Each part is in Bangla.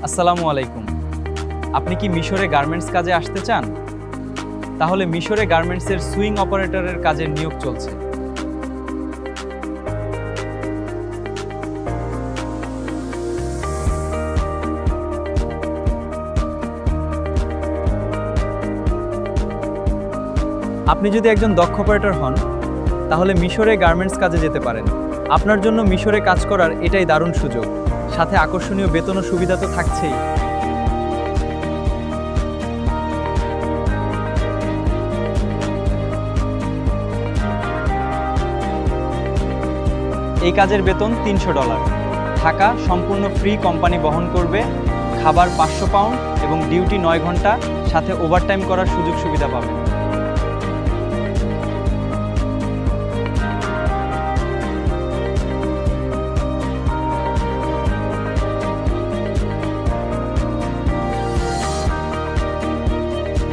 আসসালামু আলাইকুম। আপনি কি মিশরে গার্মেন্টস কাজে আসতে চান? তাহলে মিশরে গার্মেন্টসের সুইং অপারেটরের কাজের নিয়োগ চলছে। আপনি যদি একজন দক্ষ অপারেটর হন, তাহলে মিশরে গার্মেন্টস কাজে যেতে পারেন। আপনার জন্য মিশরে কাজ করার এটাই দারুণ সুযোগ। সাথে আকর্ষণীয় বেতন ও সুবিধা তো থাকছেই। এই কাজের বেতন $300। থাকা সম্পূর্ণ ফ্রি, কোম্পানি বহন করবে। খাবার 500 পাউন্ড এবং ডিউটি 9 ঘন্টা, সাথে ওভারটাইম করার সুযোগ সুবিধা পাবেন।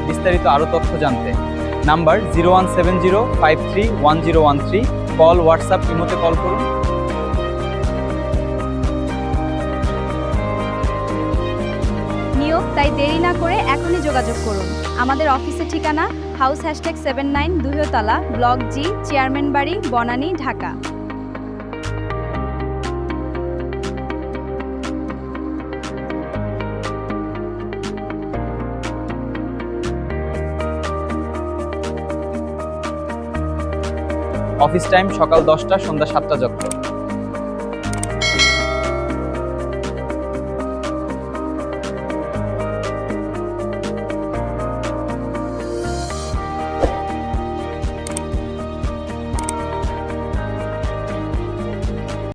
বিস্তারিত আরও তথ্য জানতে নাম্বার 0170531013, কল, হোয়াটসঅ্যাপ, ইমোতে কল করুন। নিয়োগ, তাই দেরি না করে এখনই যোগাযোগ করুন। আমাদের অফিসের ঠিকানা হাউস #79 দুহতলা, ব্লক জি, চেয়ারম্যান বাড়ি, বনানী, ঢাকা। অফিস টাইম সকাল 10টা, সন্ধ্যা 7টা যত্র।